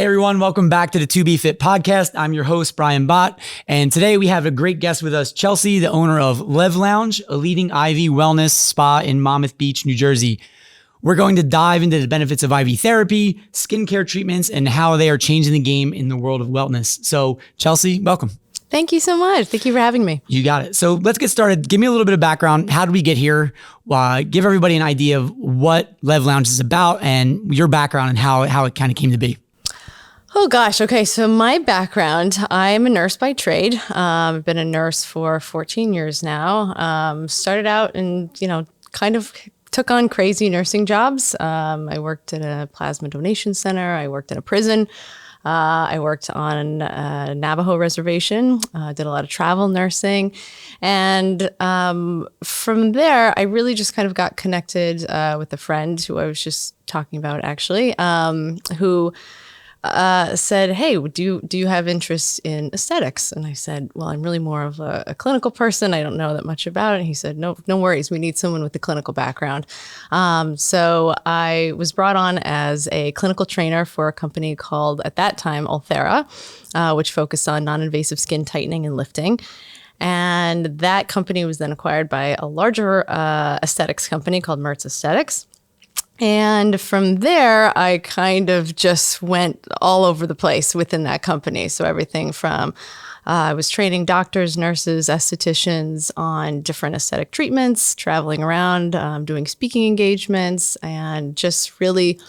Hey everyone, welcome back to the To Be Fit podcast. I'm your host, Brian Bott, and today we have a great guest with us, Chelsea, the owner of LEV Lounge, a leading IV wellness spa in Monmouth Beach, New Jersey. We're going to dive into the benefits of IV therapy, skincare treatments, and how they are changing the game in the world of wellness. So Chelsea, welcome. Thank you so much. Thank you for having me. You got it. So let's get started. Give me a little bit of background. How did we get here? Give everybody an idea of what LEV Lounge is about and your background and how it kind of came to be. Oh gosh. Okay. So my background, I'm a nurse by trade. I've been a nurse for 14 years now. Started out and, kind of took on crazy nursing jobs. I worked at a plasma donation center. I worked in a prison. I worked on a Navajo reservation, did a lot of travel nursing. And from there, I really just kind of got connected with a friend who I was just talking about actually, who said, hey, do you have interest in aesthetics? And I said, well, I'm really more of a clinical person. I don't know that much about it. And he said, no worries. We need someone with a clinical background. So I was brought on as a clinical trainer for a company called, at that time, Ulthera, which focused on non-invasive skin tightening and lifting. And that company was then acquired by a larger aesthetics company called Mertz Aesthetics. And from there, I kind of just went all over the place within that company. So everything from I was training doctors, nurses, estheticians on different aesthetic treatments, traveling around, doing speaking engagements, and just really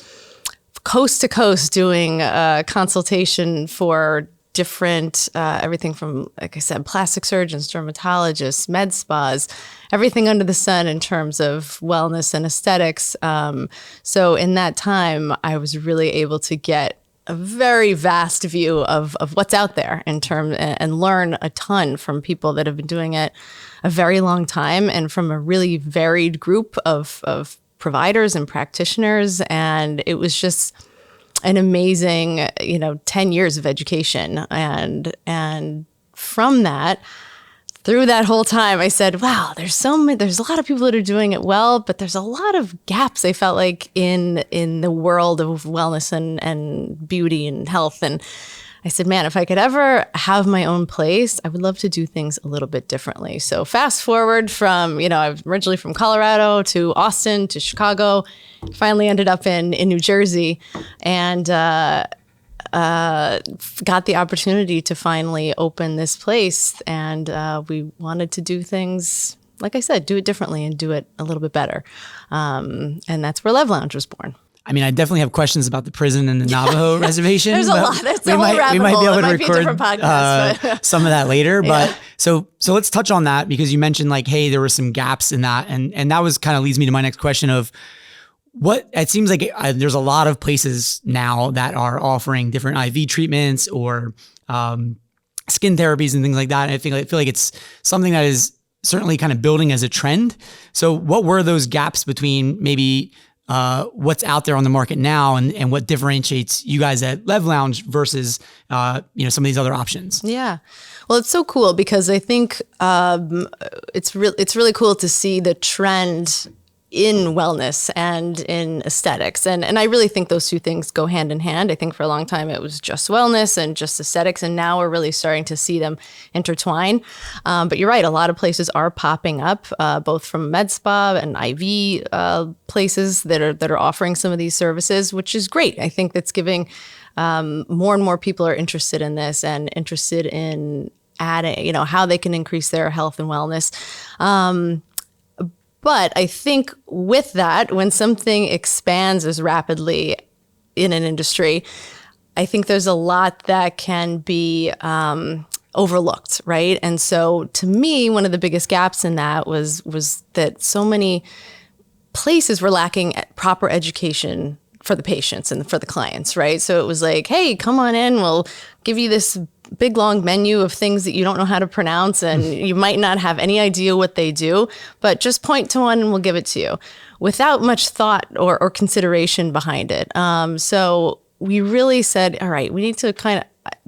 coast to coast doing consultation for different, everything from, like I said, plastic surgeons, dermatologists, med spas, everything under the sun in terms of wellness and aesthetics. So in that time, I was really able to get a very vast view of what's out there in terms and learn a ton from people that have been doing it a very long time and from a really varied group of providers and practitioners. And it was just an amazing, 10 years of education. And from that, through that whole time, I said, wow, there's a lot of people that are doing it well, but there's a lot of gaps I felt like in the world of wellness and beauty and health. And I said, man, if I could ever have my own place, I would love to do things a little bit differently. So fast forward from, I was originally from Colorado to Austin to Chicago, finally ended up in New Jersey, and got the opportunity to finally open this place. And we wanted to do things, like I said, do it differently and do it a little bit better. And that's where LEV Lounge was born. I mean, I definitely have questions about the prison and the Navajo reservation. There's a lot. That's a whole rabbit hole. We might be able to record different podcasts, some of that later. Yeah. But so let's touch on that because you mentioned like, hey, there were some gaps in that. And that was kind of leads me to my next question of what it seems like there's a lot of places now that are offering different IV treatments or skin therapies and things like that. And I feel like it's something that is certainly kind of building as a trend. So what were those gaps between maybe what's out there on the market now and what differentiates you guys at LEV Lounge versus, some of these other options? Yeah. Well, it's so cool because I think it's really cool to see the trend in wellness and in aesthetics. And I really think those two things go hand in hand. I think for a long time it was just wellness and just aesthetics. And now we're really starting to see them intertwine. But you're right. A lot of places are popping up, both from med spa and IV places that are offering some of these services, which is great. I think that's giving more and more people are interested in this and interested in adding, how they can increase their health and wellness. But I think with that, when something expands as rapidly in an industry, I think there's a lot that can be overlooked, right? And so to me, one of the biggest gaps in that was that so many places were lacking proper education for the patients and for the clients, right? So it was like, hey, come on in, we'll give you this big long menu of things that you don't know how to pronounce and you might not have any idea what they do, but just point to one and we'll give it to you without much thought or consideration behind it. So we really said, all right, we need to kind of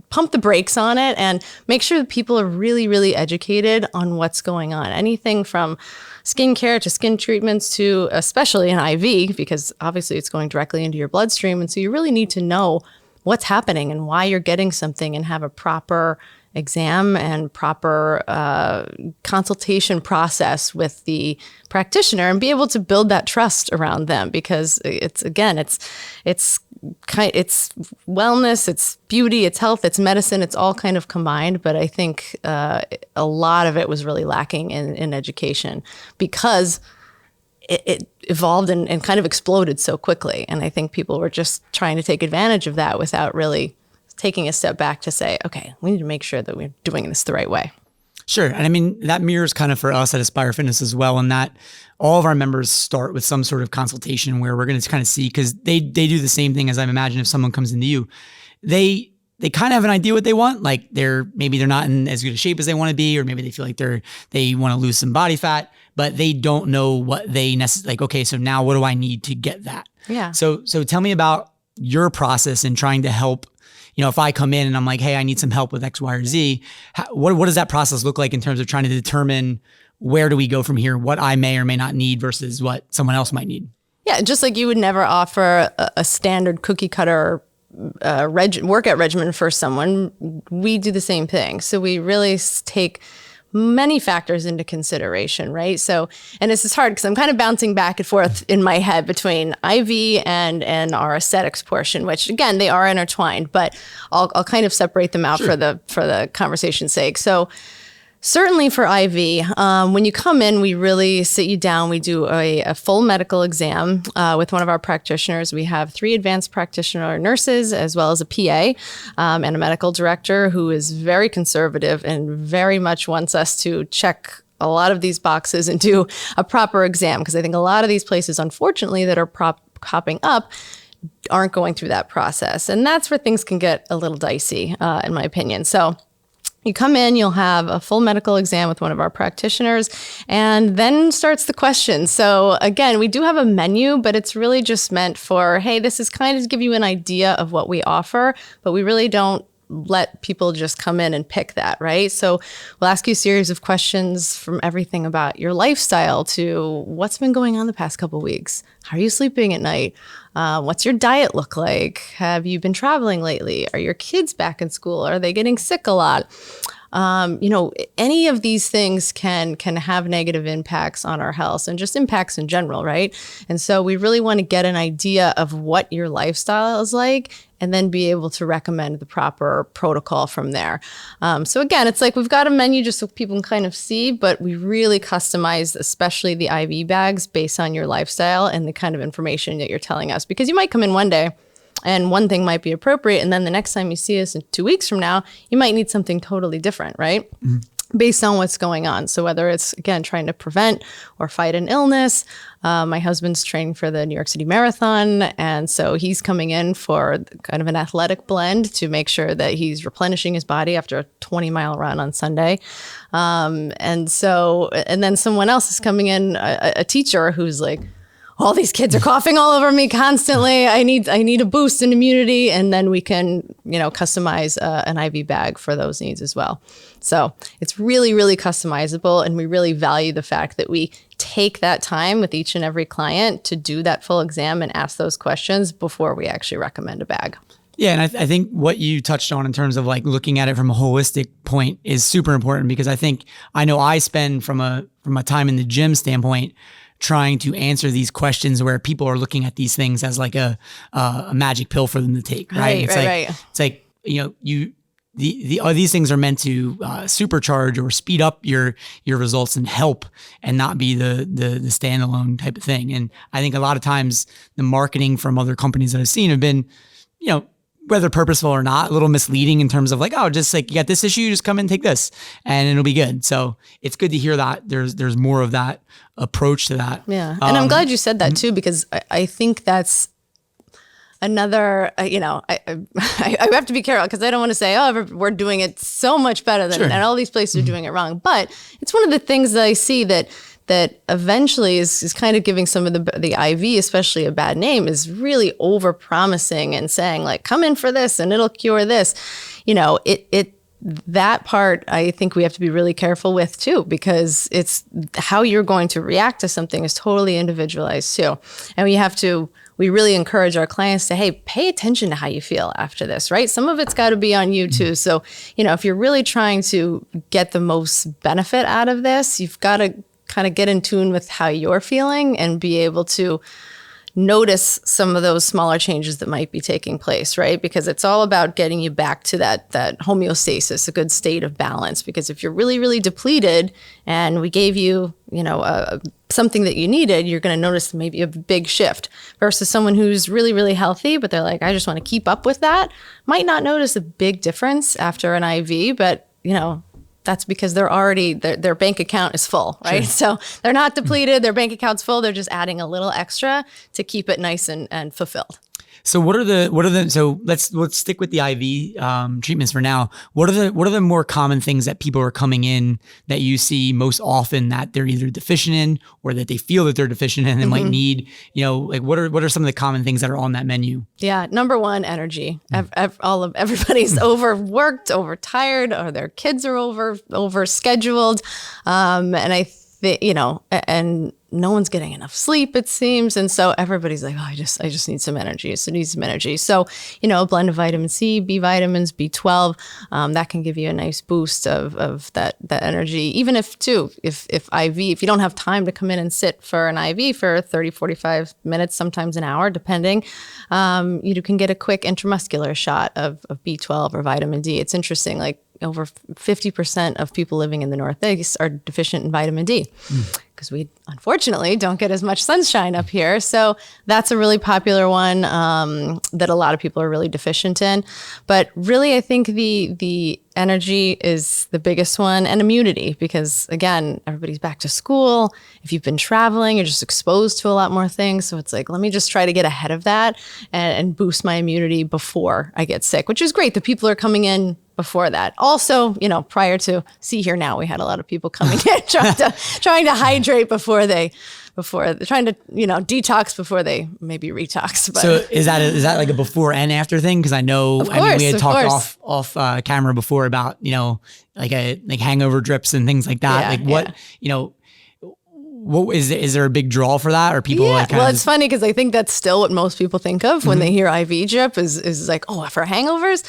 pump the brakes on it and make sure that people are really, really educated on what's going on. Anything from skincare to skin treatments to especially an IV, because obviously it's going directly into your bloodstream. And so you really need to know what's happening and why you're getting something, and have a proper exam and proper consultation process with the practitioner, and be able to build that trust around them, because it's wellness, it's beauty, it's health, it's medicine, it's all kind of combined. But I think a lot of it was really lacking in education, because it evolved and kind of exploded so quickly. And I think people were just trying to take advantage of that without really taking a step back to say, okay, we need to make sure that we're doing this the right way. Sure. And I mean, that mirrors kind of for us at Aspire Fitness as well, in that all of our members start with some sort of consultation where we're going to kind of see, because they do the same thing as I imagine if someone comes into you. They kind of have an idea what they want. Like maybe they're not in as good a shape as they want to be, or maybe they feel like they want to lose some body fat, but they don't know what they necessarily, like, okay, so now what do I need to get that? Yeah. So tell me about your process in trying to help. If I come in and I'm like, hey, I need some help with X, Y, or Z, what does that process look like in terms of trying to determine where do we go from here, what I may or may not need versus what someone else might need? Yeah, just like you would never offer a standard cookie cutter workout regimen for someone, we do the same thing. So we really take many factors into consideration, right? So, and this is hard because I'm kind of bouncing back and forth in my head between IV and our aesthetics portion, which again, they are intertwined, but I'll kind of separate them out. Sure. for the conversation's sake. So certainly for IV, when you come in, we really sit you down. We do a full medical exam with one of our practitioners. We have 3 advanced practitioner nurses, as well as a PA and a medical director who is very conservative and very much wants us to check a lot of these boxes and do a proper exam. Because I think a lot of these places, unfortunately, that are popping up aren't going through that process. And that's where things can get a little dicey, in my opinion. So you come in, you'll have a full medical exam with one of our practitioners, and then starts the question. So again, we do have a menu, but it's really just meant for, hey, this is kind of to give you an idea of what we offer, but we really don't let people just come in and pick that, right? So we'll ask you a series of questions from everything about your lifestyle to what's been going on the past couple of weeks. How are you sleeping at night? What's your diet look like? Have you been traveling lately? Are your kids back in school? Are they getting sick a lot? Any of these things can have negative impacts on our health and just impacts in general, right? And so we really want to get an idea of what your lifestyle is like, and then be able to recommend the proper protocol from there. So again, it's like we've got a menu just so people can kind of see, but we really customize, especially the IV bags, based on your lifestyle and the kind of information that you're telling us. Because you might come in one day and one thing might be appropriate, and then the next time you see us in 2 weeks from now, you might need something totally different, right? Mm-hmm. Based on what's going on. So whether it's, again, trying to prevent or fight an illness, my husband's training for the New York City Marathon. And so he's coming in for kind of an athletic blend to make sure that he's replenishing his body after a 20-mile run on Sunday. And then someone else is coming in, a teacher who's like, all these kids are coughing all over me constantly. I need a boost in immunity. And then we can, customize an IV bag for those needs as well. So it's really, really customizable. And we really value the fact that we take that time with each and every client to do that full exam and ask those questions before we actually recommend a bag. Yeah. And I think what you touched on in terms of like looking at it from a holistic point is super important, because I know I spend from a time in the gym standpoint trying to answer these questions where people are looking at these things as like a magic pill for them to take, right? Right. It's like, these things are meant to supercharge or speed up your results and help, and not be the standalone type of thing. And I think a lot of times the marketing from other companies that I've seen have been, whether purposeful or not, a little misleading in terms of like, oh, just like you got this issue, just come and take this and it'll be good. So it's good to hear that there's more of that approach to that. Yeah. And I'm glad you said that too, because I think that's another, I have to be careful because I don't want to say, oh, we're doing it so much better than, and all these places are doing it wrong. But it's one of the things that I see that eventually is kind of giving some of the IV, especially a bad name, is really over promising and saying like, come in for this and it'll cure this. that part, I think we have to be really careful with too, because it's how you're going to react to something is totally individualized too. And we really encourage our clients to, hey, pay attention to how you feel after this, right? Some of it's got to be on you too. So, if you're really trying to get the most benefit out of this, you've got to kind of get in tune with how you're feeling and be able to notice some of those smaller changes that might be taking place, right? Because it's all about getting you back to that homeostasis, a good state of balance. Because if you're really, really depleted and we gave you, something that you needed, you're going to notice maybe a big shift versus someone who's really, really healthy, but they're like, I just want to keep up with that, might not notice a big difference after an IV, but, that's because they're already, their bank account is full, right? Sure. So they're not depleted, their bank account's full, they're just adding a little extra to keep it nice and fulfilled. So so let's stick with the IV treatments for now. What are the more common things that people are coming in that you see most often that they're either deficient in or that they feel that they're deficient in and might need, what are some of the common things that are on that menu? Yeah. Number one, energy. Everybody's overworked, overtired, or their kids are overscheduled. And I think, and no one's getting enough sleep, it seems. And so everybody's like, oh, I just need some energy. So need some energy. So, a blend of vitamin C, B vitamins, B12, that can give you a nice boost of that energy. Even if IV, if you don't have time to come in and sit for an IV for 30, 45 minutes, sometimes an hour, depending, you can get a quick intramuscular shot of B12 or vitamin D. It's interesting, like over 50% of people living in the Northeast are deficient in vitamin D. Because we unfortunately don't get as much sunshine up here. So that's a really popular one that a lot of people are really deficient in. But really, I think the energy is the biggest one, and immunity, because again, everybody's back to school. If you've been traveling, you're just exposed to a lot more things. So it's like, let me just try to get ahead of that and boost my immunity before I get sick, which is great. The people are coming in before that. Also, prior to See Here Now, we had a lot of people coming in trying to hydrate before they're trying to, detox before they maybe retox. But. So is that like a before and after thing? Because I know, we had talked off camera before about, like hangover drips and things like that. What is there a big draw for that? Or people it's funny because I think that's still what most people think of when they hear IV drip is like, oh, for hangovers.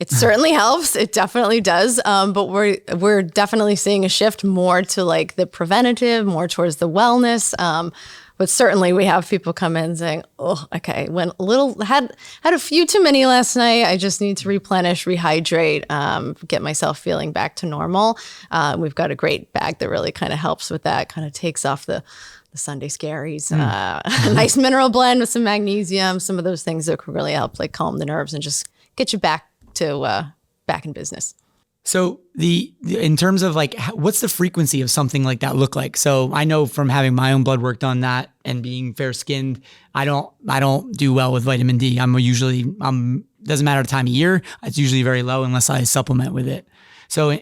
It certainly helps. It definitely does. But we're definitely seeing a shift more to like the preventative, more towards the wellness. But certainly we have people come in saying, oh, okay, had a few too many last night. I just need to replenish, rehydrate, get myself feeling back to normal. We've got a great bag that really kind of helps with that, kind of takes off the Sunday scaries, a nice mineral blend with some magnesium, some of those things that could really help like calm the nerves and just get you back in business. So in terms of like, what's the frequency of something like that look like? So I know from having my own blood work done that and being fair skinned, I don't do well with vitamin D. Doesn't matter the time of year. It's usually very low unless I supplement with it. So,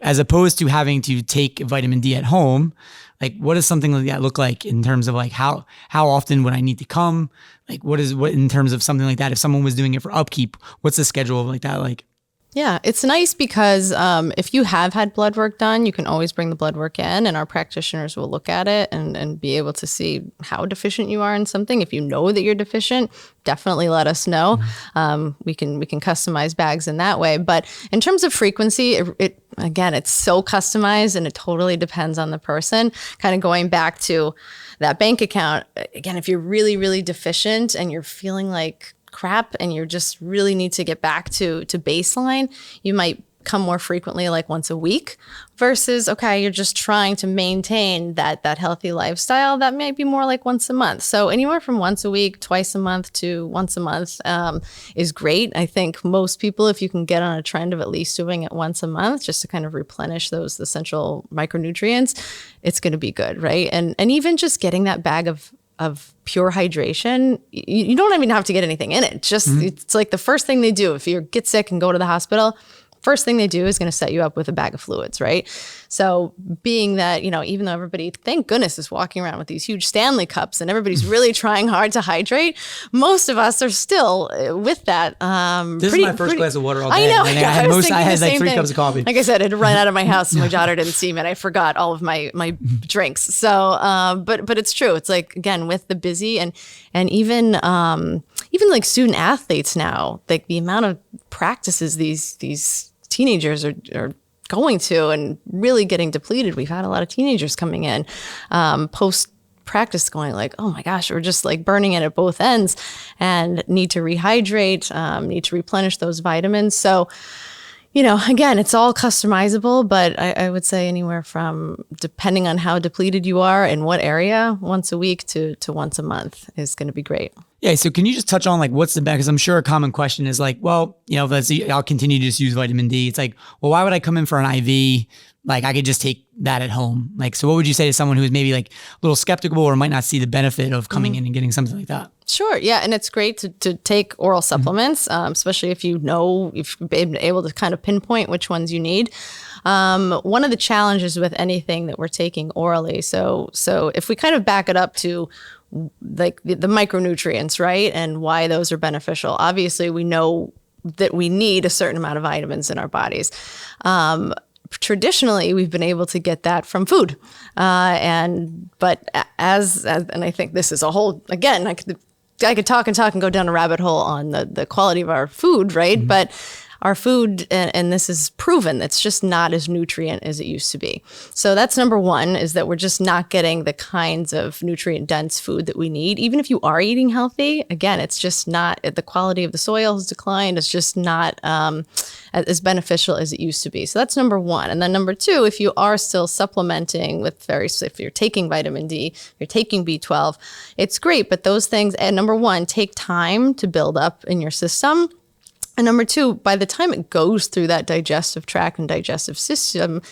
as opposed to having to take vitamin D at home, like what does something like that look like in terms of like how often would I need to come? Like what in terms of something like that, if someone was doing it for upkeep, what's the schedule like that like? Yeah, it's nice because if you have had blood work done, you can always bring the blood work in and our practitioners will look at it and be able to see how deficient you are in something. If you know that you're deficient, definitely let us know. We can customize bags in that way. But in terms of frequency, it's so customized and it totally depends on the person. Kind of going back to that bank account, again, if you're really, really deficient and you're feeling like crap and you just really need to get back to baseline, you might come more frequently, like once a week, versus, okay, you're just trying to maintain that healthy lifestyle, that may be more like once a month. So anywhere from once a week, twice a month to once a month is great. I think most people, if you can get on a trend of at least doing it once a month, just to kind of replenish those essential micronutrients, it's going to be good, right? And even just getting that bag of pure hydration, you don't even have to get anything in it. Just it's like the first thing they do if you get sick and go to the hospital, first thing they do is going to set you up with a bag of fluids, right? So being that, even though everybody, thank goodness, is walking around with these huge Stanley cups and everybody's really trying hard to hydrate, most of us are still with that. This is my first glass of water all day. I know. I had like 3 cups of coffee. Like I said, it had run out of my house, so my daughter didn't see me, and I forgot all of my drinks. So, but it's true. It's like, again, with the busy and even like student athletes now, like the amount of practices these teenagers are going to and really getting depleted. We've had a lot of teenagers coming in post practice going like, oh my gosh, we're just like burning it at both ends and need to rehydrate, need to replenish those vitamins. So, again, it's all customizable, but I would say anywhere from, depending on how depleted you are and what area, once a week to once a month is going to be great. Yeah. So can you just touch on like what's the best? Because I'm sure a common question is like, well, I'll continue to just use vitamin D. It's like, well, why would I come in for an IV? Like I could just take that at home. Like, so what would you say to someone who's maybe like a little skeptical or might not see the benefit of coming in and getting something like that? Sure. Yeah. And it's great to take oral supplements, especially if you've been able to kind of pinpoint which ones you need. One of the challenges with anything that we're taking orally. So if we kind of back it up to like the micronutrients, right? And why those are beneficial. Obviously, we know that we need a certain amount of vitamins in our bodies. Traditionally, we've been able to get that from food. But I think this is a whole, again, I could talk and go down a rabbit hole on the quality of our food, right? Mm-hmm. But our food, and this is proven, it's just not as nutrient as it used to be. So that's number one, is that we're just not getting the kinds of nutrient dense food that we need. Even if you are eating healthy, again, it's just not, the quality of the soil has declined. It's just not as beneficial as it used to be. So that's number one. And then number two, if you are still supplementing with if you're taking vitamin D, you're taking B12, it's great. But those things, and number one, take time to build up in your system. And number two, by the time it goes through that digestive tract and digestive system,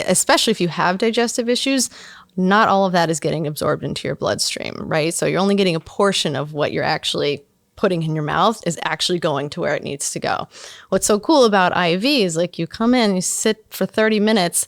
especially if you have digestive issues, not all of that is getting absorbed into your bloodstream, right? So you're only getting a portion of what you're actually putting in your mouth is actually going to where it needs to go. What's so cool about IV is like you come in, you sit for 30 minutes,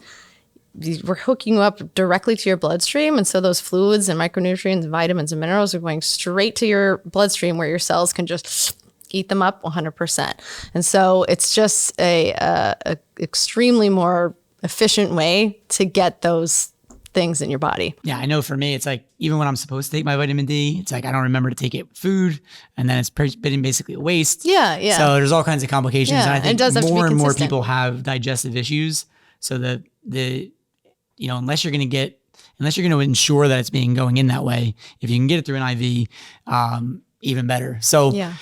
we're hooking you up directly to your bloodstream. And so those fluids and micronutrients, vitamins and minerals are going straight to your bloodstream where your cells can just eat them up 100%. And so it's just a extremely more efficient way to get those things in your body. Yeah, I know for me, it's like, even when I'm supposed to take my vitamin D, it's like, I don't remember to take it with food, and then it's been basically a waste. Yeah. So there's all kinds of complications. Yeah, and I think more and more people have digestive issues. So unless you're going to ensure that it's going in that way, if you can get it through an IV, even better. So yeah.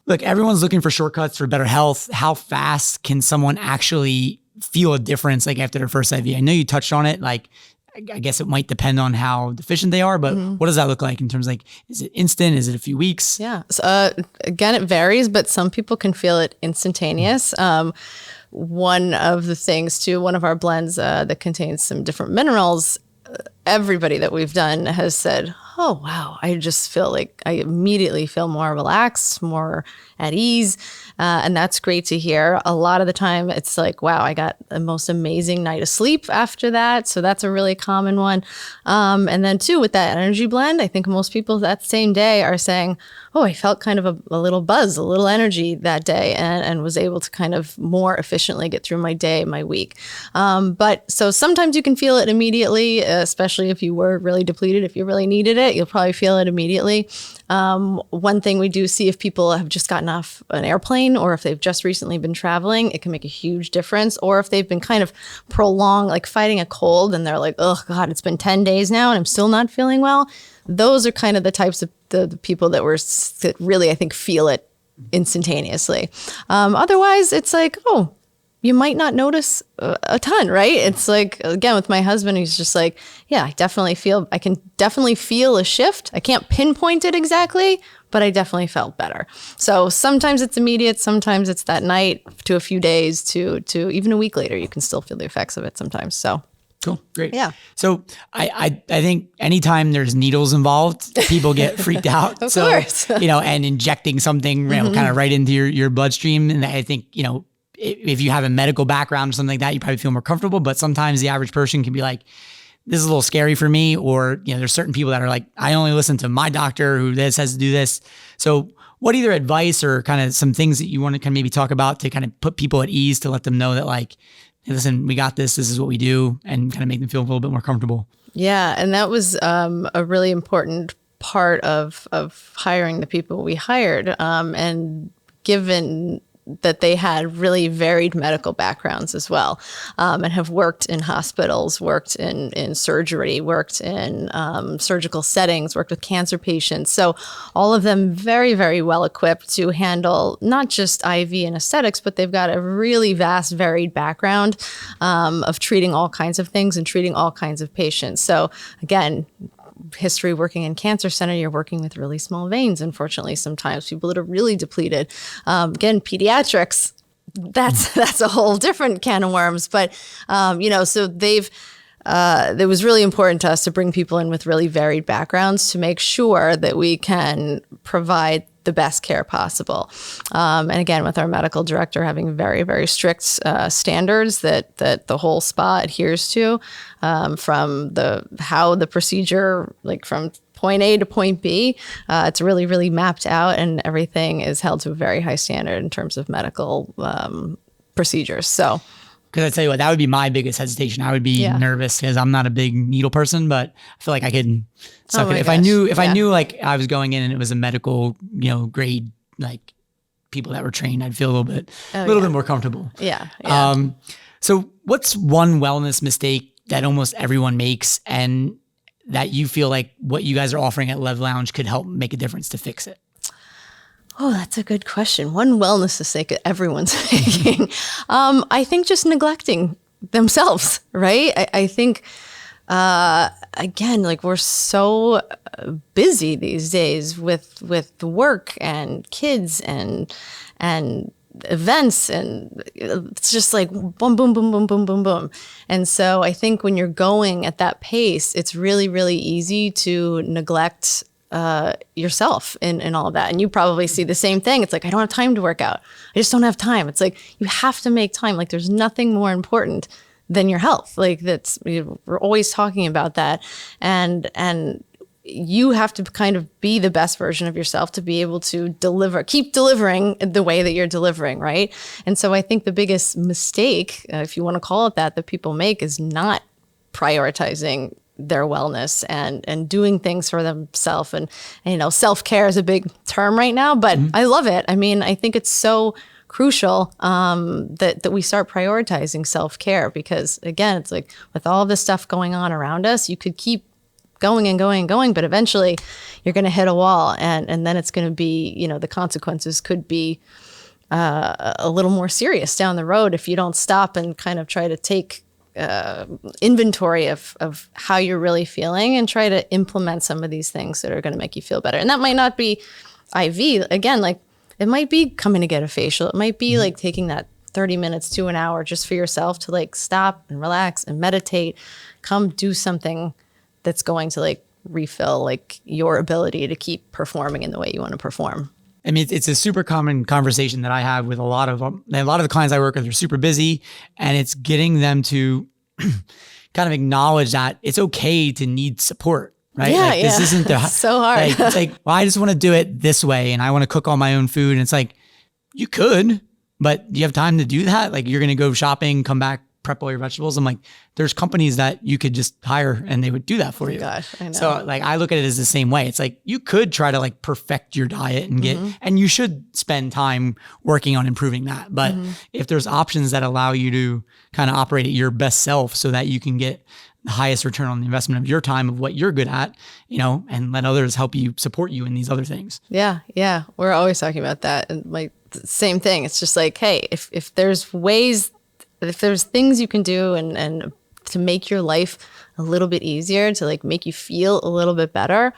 Look, everyone's looking for shortcuts for better health. How fast can someone actually feel a difference like after their first IV? I know you touched on it. Like, I guess it might depend on how deficient they are, but what does that look like in terms of like, is it instant? Is it a few weeks? Yeah. So, again, it varies, but some people can feel it instantaneous. One of the things too, one of our blends that contains some different minerals, everybody that we've done has said, oh, wow, I just feel like I immediately feel more relaxed, more at ease. And that's great to hear. A lot of the time it's like, wow, I got the most amazing night of sleep after that. So that's a really common one. And then too, with that energy blend, I think most people that same day are saying, oh, I felt kind of a little buzz, a little energy that day, and was able to kind of more efficiently get through my day, my week. But so sometimes you can feel it immediately, especially if you were really depleted. If you really needed it, you'll probably feel it immediately. One thing we do see, if people have just gotten off an airplane or if they've just recently been traveling, it can make a huge difference. Or if they've been kind of prolonged, like fighting a cold, and they're like, oh God, it's been 10 days now and I'm still not feeling well. Those are kind of the types of the people that really, I think, feel it instantaneously. Otherwise, it's like, oh, you might not notice a ton, right? It's like, again, with my husband, he's just like, yeah, I can definitely feel a shift. I can't pinpoint it exactly, but I definitely felt better. So sometimes it's immediate. Sometimes it's that night to a few days to even a week later, you can still feel the effects of it sometimes. So. Cool. Great. Yeah. So I think anytime there's needles involved, people get freaked out. Of course. And injecting something, kind of right into your bloodstream. And I think, if you have a medical background or something like that, you probably feel more comfortable. But sometimes the average person can be like, this is a little scary for me. Or, there's certain people that are like, I only listen to my doctor who says to do this. So what either advice or kind of some things that you want to kind of maybe talk about to kind of put people at ease, to let them know that like, hey, listen, we got this. This is what we do, and kind of make them feel a little bit more comfortable. Yeah. And that was a really important part of hiring the people we hired. And given that they had really varied medical backgrounds as well, and have worked in hospitals, worked in surgery, worked in surgical settings, worked with cancer patients. So all of them very, very well equipped to handle not just IV and aesthetics, but they've got a really vast, varied background of treating all kinds of things and treating all kinds of patients. So again, history working in cancer center, you're working with really small veins. Unfortunately, sometimes people that are really depleted. Again, pediatrics, that's a whole different can of worms. But so it was really important to us to bring people in with really varied backgrounds to make sure that we can provide the best care possible. And again, with our medical director having very, very strict standards that the whole spa adheres to, from how the procedure, like from point A to point B, it's really, really mapped out, and everything is held to a very high standard in terms of medical procedures. So. Because I tell you what, that would be my biggest hesitation. I would be nervous because I'm not a big needle person, but I feel like I could suck it. If I knew like I was going in and it was a medical, grade, like people that were trained, I'd feel a little bit more comfortable. Yeah. So what's one wellness mistake that almost everyone makes, and that you feel like what you guys are offering at LEV Lounge could help make a difference to fix it? Oh, that's a good question. One wellness mistake that everyone's making. I think just neglecting themselves, right? I think, again, like we're so busy these days with work and kids and events, and it's just like boom, boom, boom, boom, boom, boom, boom. And so I think when you're going at that pace, it's really, really easy to neglect yourself in all of that. And you probably see the same thing. It's like, I don't have time to work out. I just don't have time. It's like, you have to make time. Like there's nothing more important than your health. Like we're always talking about that. And you have to kind of be the best version of yourself to be able to keep delivering the way that you're delivering, right? And so I think the biggest mistake, if you want to call it that people make, is not prioritizing their wellness and doing things for themselves. And self-care is a big term right now, but I love it. I mean, I think it's so crucial that we start prioritizing self-care, because again, it's like with all this stuff going on around us, you could keep going and going and going, but eventually you're going to hit a wall, and then it's going to be, the consequences could be a little more serious down the road if you don't stop and kind of try to take inventory of how you're really feeling and try to implement some of these things that are going to make you feel better. And that might not be IV. Again, like it might be coming to get a facial. It might be like taking that 30 minutes to an hour just for yourself to like stop and relax and meditate, come do something that's going to like refill like your ability to keep performing in the way you want to perform. I mean, it's a super common conversation that I have with a lot of the clients I work with are super busy, and it's getting them to kind of acknowledge that it's okay to need support, right? Yeah, like, this isn't so hard. Like, it's like, well, I just want to do it this way, and I want to cook all my own food. And it's like, you could, but do you have time to do that? Like, you're going to go shopping, come back, prep all your vegetables. I'm like, there's companies that you could just hire and they would do that for you. Gosh, I know. So like, I look at it as the same way. It's like, you could try to like perfect your diet and and you should spend time working on improving that. But if there's options that allow you to kind of operate at your best self so that you can get the highest return on the investment of your time, of what you're good at, and let others help you support you in these other things. Yeah. Yeah. We're always talking about that. And like, same thing. It's just like, hey, if there's ways, if there's things you can do and to make your life a little bit easier, to like make you feel a little bit better,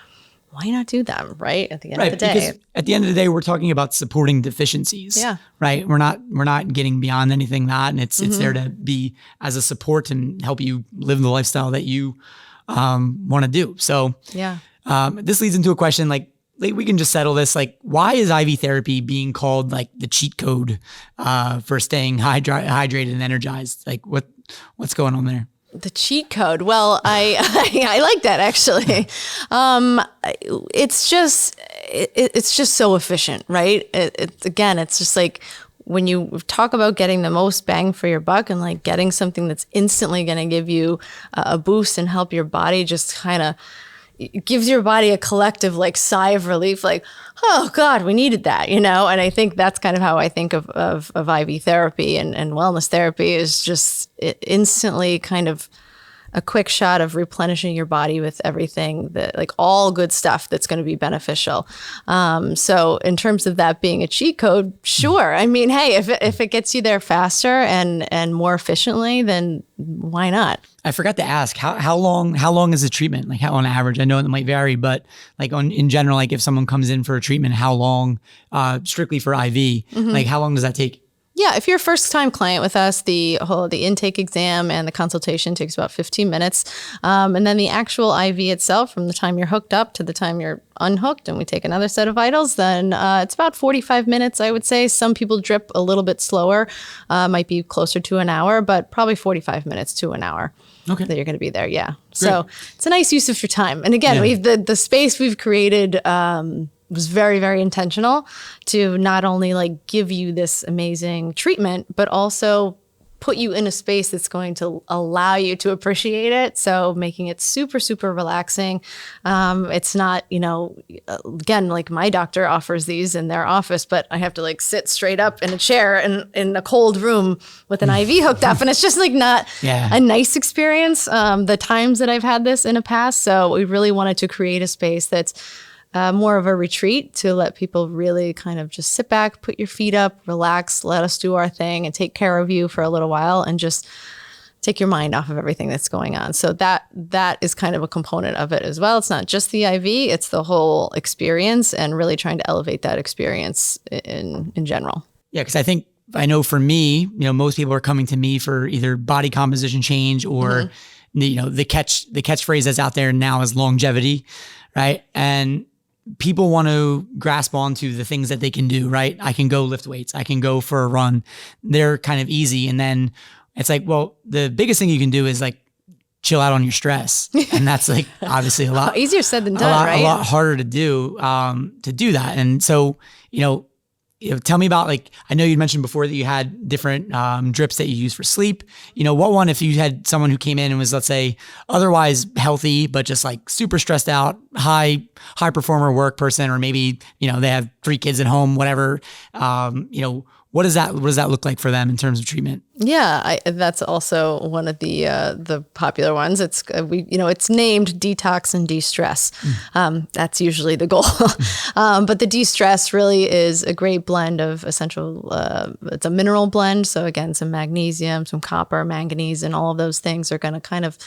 why not do them, right? At the end of the day. Because at the end of the day, we're talking about supporting deficiencies. Yeah. Right. We're not getting beyond anything that, and it's there to be as a support and help you live the lifestyle that you want to do. So yeah. This leads into a question like, like we can just settle this. Like, why is IV therapy being called like the cheat code for staying hydrated and energized? Like, what's going on there? The cheat code. Well, I like that actually. It's just so efficient, right? It's just like when you talk about getting the most bang for your buck and like getting something that's instantly going to give you a boost and help your body just kind of, it gives your body a collective like sigh of relief, like, oh God, we needed that, And I think that's kind of how I think of IV therapy and wellness therapy is just instantly kind of a quick shot of replenishing your body with everything that like all good stuff that's going to be beneficial. So in terms of that being a cheat code, sure. I mean, hey, if it gets you there faster and more efficiently, then why not? I forgot to ask how long is the treatment? Like how on average? I know it might vary, but like in general, like if someone comes in for a treatment, how long? Strictly for IV, like how long does that take? Yeah, if you're a first-time client with us, the intake exam and the consultation takes about 15 minutes. And then the actual IV itself, from the time you're hooked up to the time you're unhooked and we take another set of vitals, then it's about 45 minutes, I would say. Some people drip a little bit slower, might be closer to an hour, but probably 45 minutes to an hour. Okay. That you're going to be there, yeah. Great. So it's a nice use of your time. And again, we've the space we've created was very, very intentional to not only like give you this amazing treatment, but also put you in a space that's going to allow you to appreciate it. So making it super, super relaxing. It's not, again, like my doctor offers these in their office, but I have to like sit straight up in a chair in a cold room with an IV hooked up. And it's just like not a nice experience. The times that I've had this in the past. So we really wanted to create a space that's more of a retreat to let people really kind of just sit back, put your feet up, relax, let us do our thing and take care of you for a little while and just take your mind off of everything that's going on. So that is kind of a component of it as well. It's not just the IV, it's the whole experience and really trying to elevate that experience in general. Yeah, because I know for me, most people are coming to me for either body composition change or the catchphrase that's out there now is longevity, right? And people want to grasp onto the things that they can do, right? I can go lift weights. I can go for a run. They're kind of easy. And then it's like, well, the biggest thing you can do is like chill out on your stress. And that's like obviously a lot easier said than done, right? A lot harder to do that. And so, tell me about like, I know you mentioned before that you had different drips that you use for sleep. What one, if you had someone who came in and was, let's say, otherwise healthy, but just like super stressed out, high performer work person, or maybe, they have 3 kids at home, whatever, what does that look like for them in terms of treatment? Yeah, that's also one of the popular ones. It's it's named detox and de-stress. That's usually the goal. But the de-stress really is a great blend of essential. It's a mineral blend. So again, some magnesium, some copper, manganese, and all of those things are going to kind of,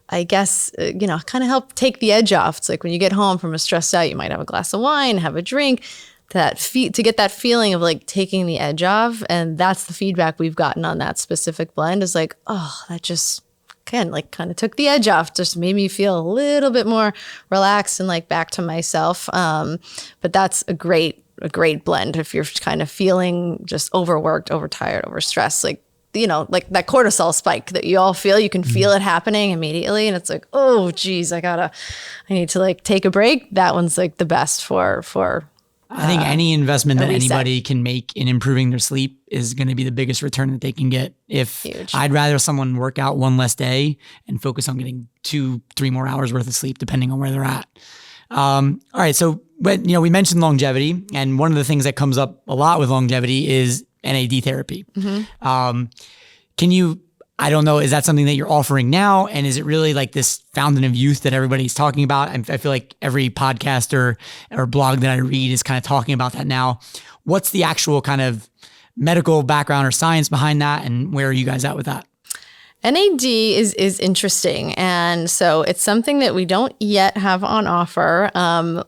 I guess, kind of help take the edge off. It's like when you get home from a stressed out, you might have a glass of wine, have a drink. To get that feeling of like taking the edge off. And that's the feedback we've gotten on that specific blend is like, oh, that just kind of took the edge off, just made me feel a little bit more relaxed and like back to myself. But that's a great blend if you're kind of feeling just overworked, overtired, overstressed, like that cortisol spike that you all feel, you can feel it happening immediately. And it's like, oh geez, I need to like take a break. That one's like the best for I think any investment that anybody can make in improving their sleep is going to be the biggest return that they can get. Huge. I'd rather someone work out one less day and focus on getting 2-3 more hours worth of sleep, depending on where they're at. All right. So, we mentioned longevity, and one of the things that comes up a lot with longevity is NAD therapy. I don't know, is that something that you're offering now? And is it really like this fountain of youth that everybody's talking about? I feel like every podcast or blog that I read is kind of talking about that now. What's the actual kind of medical background or science behind that? And where are you guys at with that? NAD is interesting. And so it's something that we don't yet have on offer.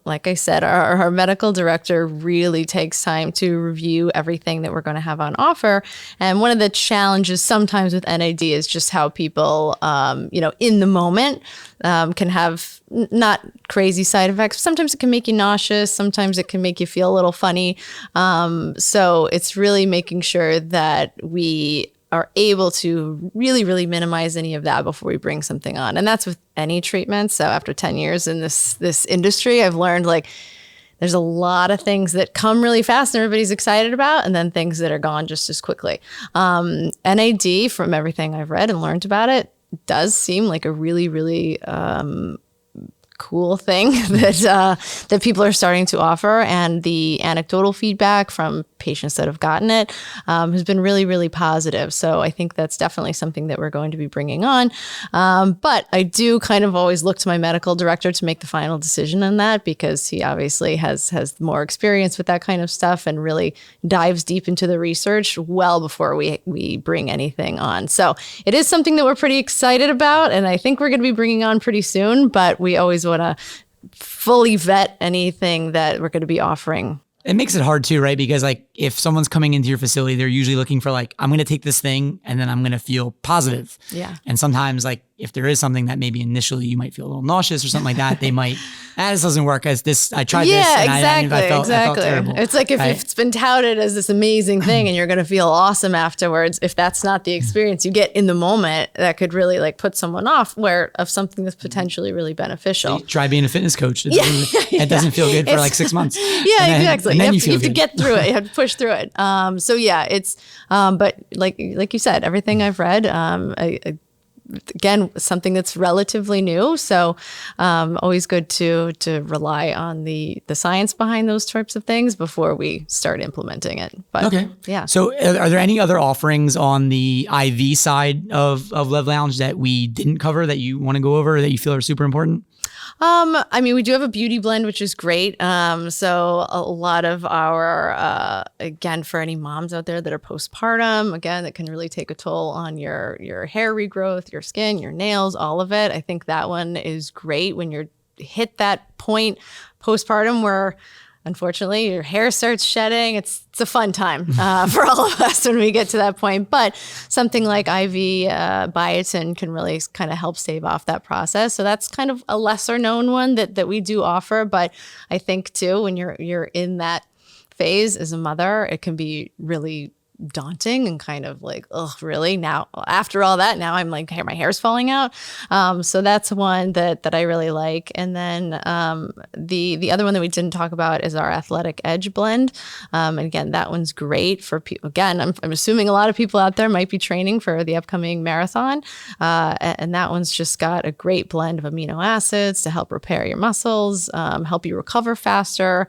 Like I said, our medical director really takes time to review everything that we're going to have on offer. And one of the challenges sometimes with NAD is just how people, in the moment can have not crazy side effects. Sometimes it can make you nauseous. Sometimes it can make you feel a little funny. So it's really making sure that we are able to really, really minimize any of that before we bring something on. And that's with any treatment. So after 10 years in this industry, I've learned there's a lot of things that come really fast and everybody's excited about, and then things that are gone just as quickly. NAD, from everything I've read and learned about it, does seem like a really, really cool thing that people are starting to offer, and the anecdotal feedback from patients that have gotten it has been really, really positive. So I think that's definitely something that we're going to be bringing on. But I do kind of always look to my medical director to make the final decision on that, because he obviously has more experience with that kind of stuff and really dives deep into the research well before we bring anything on. So it is something that we're pretty excited about, and I think we're going to be bringing on pretty soon, but we always want to fully vet anything that we're going to be offering. It makes it hard too, right? Because if someone's coming into your facility, they're usually looking for I'm going to take this thing and then I'm going to feel positive. Yeah. And sometimes if there is something that maybe initially you might feel a little nauseous or something like that, they might, this doesn't work as this, I tried this and I felt terrible. It's like if it's been touted as this amazing thing and you're going to feel awesome afterwards, if that's not the experience you get in the moment, that could really put someone off of something that's potentially really beneficial. So try being a fitness coach. It doesn't feel good for 6 months. Yeah, exactly. And then you have to get through it. You have to push through it. So yeah, it's, but like you said, everything I've read, again, something that's relatively new. So always good to rely on the science behind those types of things before we start implementing it. But okay. Yeah. So are there any other offerings on the IV side of LEV Lounge that we didn't cover that you want to go over that you feel are super important? We do have a beauty blend, which is great. So a lot of our, again, for any moms out there that are postpartum, again, that can really take a toll on your hair regrowth, your skin, your nails, all of it. I think that one is great when you're hit that point postpartum where unfortunately your hair starts shedding. It's a fun time for all of us when we get to that point. But something like IV biotin can really kind of help stave off that process. So that's kind of a lesser known one that we do offer. But I think too, when you're in that phase as a mother, it can be really daunting and kind of oh, really? Now, after all that, now I'm hey, my hair's falling out. So that's one that I really like. And then the other one that we didn't talk about is our Athletic Edge blend. And again, that one's great for people. Again, I'm assuming a lot of people out there might be training for the upcoming marathon. And that one's just got a great blend of amino acids to help repair your muscles, help you recover faster,